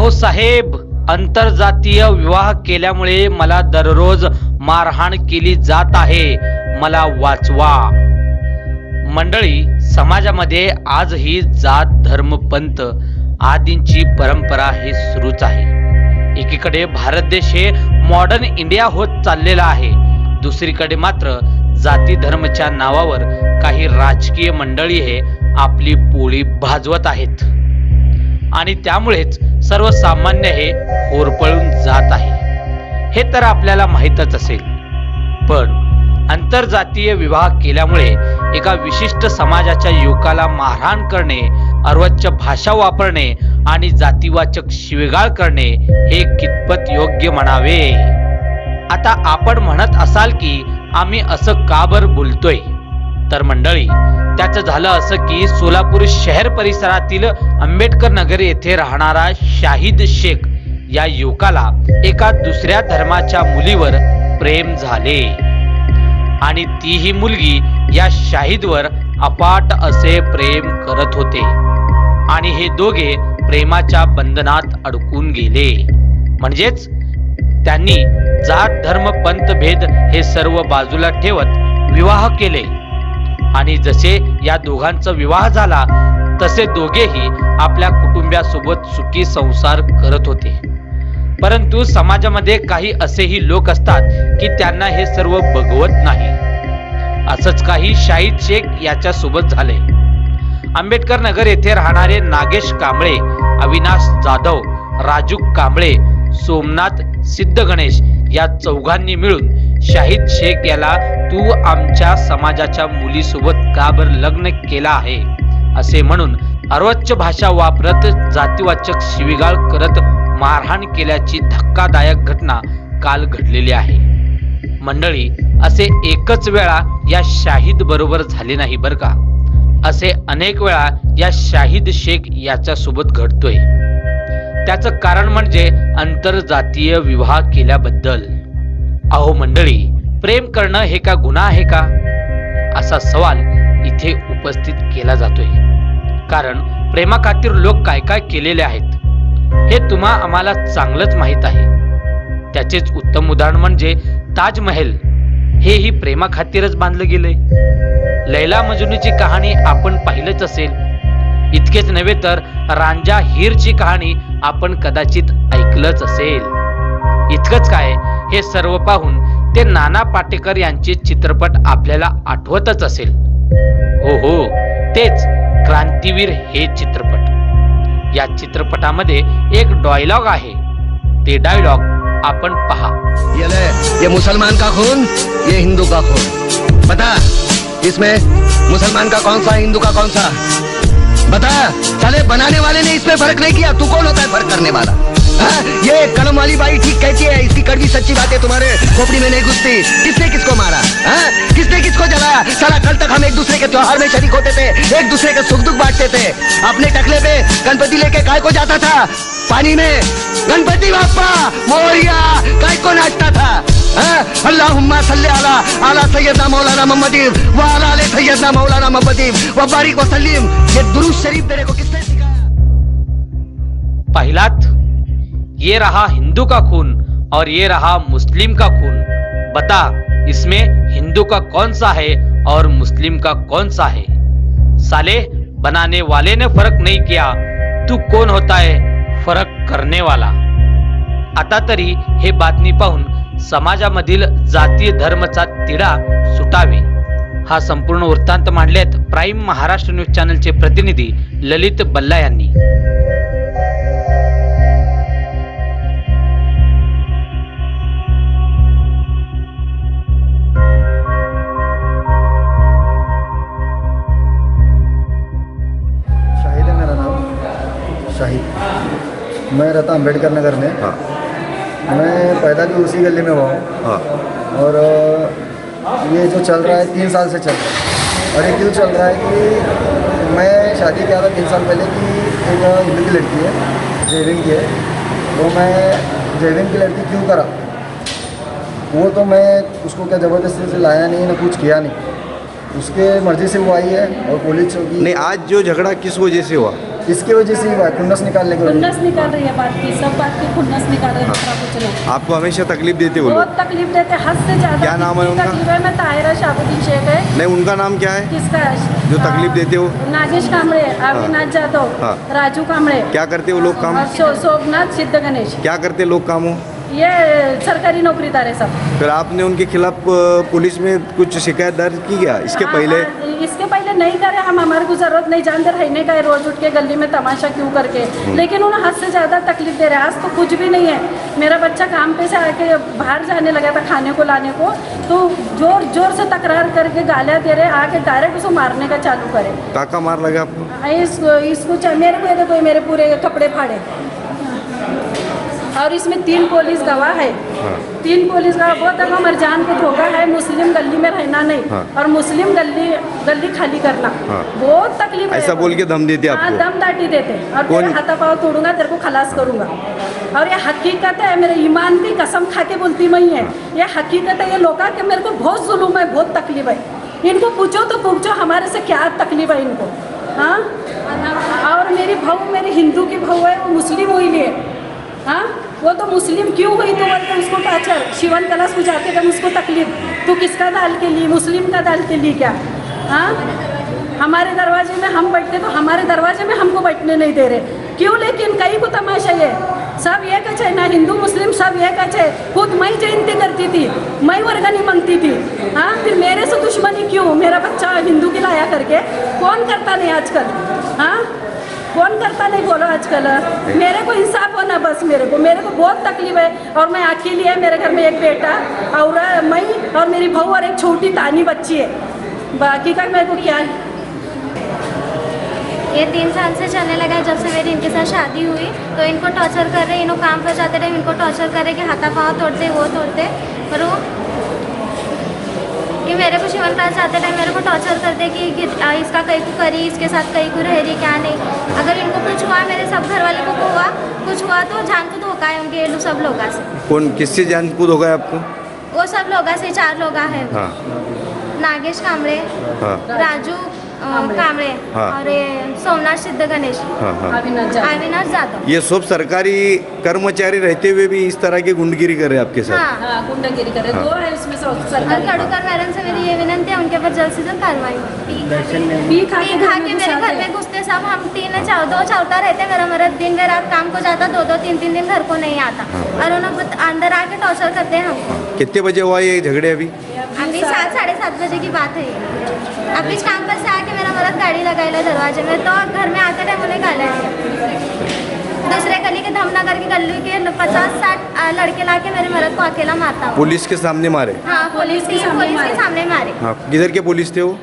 अहो साहेब, आंतरजातीय विवाह केल्यामुळे मला दररोज मारहाण केली जात आहे, मला वाचवा. मंडळी, समाजामध्ये आजही जात धर्म पंथ आदींची परंपरा हे सुरूच आहे. एकीकडे भारत देश हे मॉडर्न इंडिया होत चाललेला आहे, दुसरीकडे मात्र जाती धर्माच्या नावावर काही राजकीय मंडळी हे आपली पोळी भाजवत आहेत आणि त्यामुळेच सर्वसामान्य हे होरपळून जात आहे. हे तर आपल्याला माहीतच असेल. पण आंतरजातीय विवाह केल्यामुळे एका विशिष्ट समाजाच्या युवकाला मारहाण करणे, अर्वाच्य भाषा वापरणे आणि जातीवाचक शिवीगाळ करणे हे कितपत योग्य म्हणावे? आता आपण म्हणत असाल की आम्ही असं का बरं बोलतोय? तर मंडळी, त्याचं झालं असं की सोलापूर शहर परिसरातील आंबेडकर नगर येथे राहणारा शाहिद शेख या युवकाला एका दुसऱ्या धर्माच्या मुलीवर प्रेम झाले आणि तीही मुलगी या शाहिदवर अफाट असे प्रेम करत होते आणि हे दोघे प्रेमाच्या बंधनात अडकून गेले. म्हणजेच त्यांनी जात धर्म पंथ भेद हे सर्व बाजूला ठेवत विवाह केले आणि जसे या दोघांचा विवाह झाला तसे दोघेही आपल्या कुटुंबासोबत सुखी संसार करत होते. परंतु समाजामध्ये काही असेही लोक असतात की त्यांना हे सर्व बघवत नाही. असंच काही शाहिद शेख याच्या सोबत झाले. आंबेडकर नगर येथे राहणारे नागेश कांबळे, अविनाश जाधव, राजू कांबळे, सोमनाथ सिद्ध गणेश या चौघांनी मिळून शाहिद शेख याला तू आमच्या समाजाच्या मुलीसोबत का बरं लग्न केला आहे असे म्हणून अर्वाच्य भाषा वापरत जातीवाचक शिवीगाळ करत मारहाण केल्याची धक्कादायक घटना काल घडलेली आहे. मंडळी, असे एकच वेळा या शाहिद बरोबर झाले नाही बरं का. असे अनेक वेळा या शाहिद शेख याच्या सोबत घडतोय. त्याचं कारण म्हणजे आंतरजातीय विवाह केल्याबद्दल. अहो मंडळी, प्रेम करणं हे का गुन्हा आहे का, असा सवाल इथे उपस्थित केला जातोय. कारण प्रेमाखातीर लोक काय काय केलेले आहेत हे तुम्हा आम्हाला चांगलंच माहीत आहे. त्याचेच उत्तम उदाहरण म्हणजे ताजमहल, हेही प्रेमाखातीरच बांधलं गेलंय. लैला मजनूची कहाणी आपण पाहिलंच असेल. इतकेच नव्हे तर रांझा हीरची कहाणी आपण कदाचित ऐकलंच असेल. इतकंच काय, हे सर्व पाहून ते नाना पाटेकर यांचे चित्रपट आपल्याला आठवतच असेल. हो हो, तेच क्रांतीवीर हे चित्रपट. या चित्रपटामध्ये एक डायलॉग आहे, ते डायलॉग आपण पहा. ये मुसलमान का खून, ये हिंदू का खून. बता, इसमें मुसलमान का कौन सा, हिंदू का कौन सा? बता. साले बनाने वाले ने इसमें फर्क नहीं किया, तू कौन होता है फर्क करने वाला? ये कलम वाली बाई ठीक कहती है, इसकी कड़वी सच्ची बातें तुम्हारे खोपड़ी में नहीं घुसती. किसने किसको मारा, किसने किसको जलाया? साला कल तक हम एक दूसरे के त्योहार में शरीक होते थे, एक दूसरे के सुख दुख बांटते थे. अपने टकले पे गणपति लेके काय को जाता था पानी में? गणपति बाप्पा मोरिया काय को नाचता था? अल्लाहुम्मा सल्ली अला अला सैयदना मौलाना मोहम्मदी व अला आले सैयदना मौलाना मोहम्मदी व बारिक व सल्लीम. ये दुरूद शरीफ तेरे को किसने सिखाया? पहिलात, ये रहा हिंदू का खून और ये रहा मुस्लिम का खून. बता, इसमें हिंदू का कौन सा है और मुस्लिम का कौन सा है? साले, बनाने वाले ने फर्क नहीं किया, तू कौन होता है फरक करने वाला? आता तरी हे बातमी पाहून समाजामधील जातीय धर्मचा तिढा सुटावे. हा संपूर्ण वृत्तांत मांडलेत प्राईम महाराष्ट्र न्यूज चॅनलचे प्रतिनिधी ललित बल्ला यांनी. शाहिद है मेरा नाम, शाहिद. मैं रहता अम्बेडकर नगर में. हाँ. मैं पैदा भी उसी गली में हुआ हूँ. हाँ. और ये जो चल रहा है 3 साल से चल रहा है. और एक क्यों चल रहा है कि मैं शादी किया था 3 साल पहले कि एक हिंदू की लड़की है, जयवीन की है. तो मैं जयवीन की लड़की क्यों करा, वो तो मैं उसको क्या ज़बरदस्ती से लाया नहीं, ना कुछ किया नहीं. उसके मर्जी से वो आई है और पुलिस चौकी. नहीं, आज जो झगड़ा किस वजह से हुआ? इसकी वजह से ही हुआ है, खुन्नस निकालने की वजह खुन्नस निकाल रही है बात की, सब बात की खुन्नस निकाल रहे हैं, दूसरा कुछ नहीं। आपको हमेशा तकलीफ देते वो लोग? बहुत तकलीफ देते, हद से ज्यादा। क्या नाम है इतनी उनका? तकलीफ है, मैं ताहिरा शाहबुद्दीन शेख है। नहीं, उनका नाम क्या है किसका? जो तकलीफ देते हो? नागेश कांबळे, अविनाश जाधव, हाँ। राजू कांबळे क्या करते वो लोग काम? और सोमनाथ सिद्ध गणेश, क्या करते लोग काम हो? ये सरकारी नौकरीदार है सब। फिर आपने उनके खिलाफ पुलिस में कुछ शिकायत दर्ज की क्या इसके पहले? इसके पहले नहीं करे हम, हमारे को जरूरत नहीं, जानते रहने का है, रोज उठ के गली में तमाशा क्यों करके, लेकिन उन्हें हद से ज़्यादा तकलीफ दे रहे हैं। आज तो कुछ भी नहीं है, मेरा बच्चा काम पे से आके बाहर जाने लगा था खाने को लाने को, तो जोर जोर से तकरार करके गालियाँ दे रहे, आके डायरेक्ट उसको मारने का चालू करे। काका मार लगा आपको? इसको मेरे को ये देखो, मेरे पूरे कपड़े फाड़े, और इसमें 3 पुलिस गवाह है। 3 पुलिस गवाह, बहुत दफा हमारे जान को धोखा है, मुस्लिम गली में रहना नहीं, और मुस्लिम गली खाली करना, बहुत तकलीफ है। ऐसा बोल के दम देते हाँ, आपको? दम दाटी देते, और कौन? तेरे हाथापाव तोड़ूंगा, तेरे को खलास करूंगा। और ये हकीकत है, मेरे ईमान की कसम खा के बोलती मैं है, ये हकीकत है। ये लोग के मेरे को बहुत जुल्म है, बहुत तकलीफ है। इनको पूछो तो पूछो हमारे से क्या तकलीफ है इनको। हाँ, और मेरी बहू, मेरी हिंदू की बहू है, वो मुस्लिम हुई नहीं है। हाँ, वो तो मुस्लिम क्यों हुई तो बोलते उसको टॉर्चर, शिवन क्लास में जाते थे उसको तकलीफ, तो किसका डाल के ली, मुस्लिम का डाल के ली क्या? हाँ, हमारे दरवाजे में हम बैठते तो हमारे दरवाजे में हमको बैठने नहीं दे रहे क्यों? लेकिन कई को तमाशा ये सब एक है ना, हिंदू मुस्लिम सब एक है। खुद मैं जयंती करती थी, मैं वर्गनी मांगती थी। हाँ, फिर मेरे से दुश्मनी क्यों? मेरा बच्चा हिंदू की लाया करके कौन करता नहीं आजकल? हाँ, कौन करता नहीं बोलो आजकल? मेरे को इंसाफ होना बस, मेरे को बहुत तकलीफ है। और मैं अकेली है, मेरे घर में एक बेटा और मैं और मेरी बहू और एक छोटी तानी बच्ची है, बाकी का मेरे को क्या है। ये 3 साल से चलने लगा है, जब से मेरी इनके साथ शादी हुई, तो इनको टॉर्चर कर रहे, इनको काम पर जाते रहे, इनको टॉर्चर कर रहे कि हाथापाव तोड़ते, वो तोड़ते, पर वो कि मेरे को शिवन क्लास जाते टाइम मेरे को टॉर्चर करते कि इसका कहीं को करी, इसके साथ कहीं को रह रही, क्या नहीं। अगर इनको कुछ हुआ, मेरे सब घर वाले को हुआ, कुछ हुआ तो जान को धोखा है उनके, ये लोग सब लोग से। कौन, किससे जान कूद हो गया आपको? वो सब लोग से 4 लोग हैं। हाँ, नागेश कांबळे, हाँ, राजू कांबळे, हाँ। और ये सोमनाथ सिद्ध गणेश, हाँ, हाँ। अविनाश जाधव। ये सब सरकारी कर्मचारी रहते हुए भी इस तरह की गुंडगिरी कर रहे हैं आपके साथ? हाँ, हाँ, गुंडागिरी करे, हाँ। 2 है उसमें और सरकारी। खड़ूकर मैडम से मेरी ये विनंती है, उनके ऊपर जल्द से जल्द कार्रवाई हो। पी खा पी खा के मेरे घर में घुसते सब, हम 2 चौथा रहते, मेरा मर्द दिन में रात काम को जाता, 2 3 दिन घर को नहीं आता, और उन्होंने अंदर आके टॉर्चर करते हैं हमको। कितने बजे हुआ ये झगड़े अभी? अभी 7 साढ़े 7 बजे की बात है ये। अभी काम पर से आके मेरा मर्द गाड़ी लगाएला दरवाजे में, तो घर में आते टाइम उन्हें गाला दिया। दूसरे गली के धमनगर की गली के 50-60 लड़के लाके मेरे मर्द को अकेला मारता। पुलिस के सामने मारे? हाँ, पुलिस के सामने मारे। हाँ, किधर के पुलिस थे वो?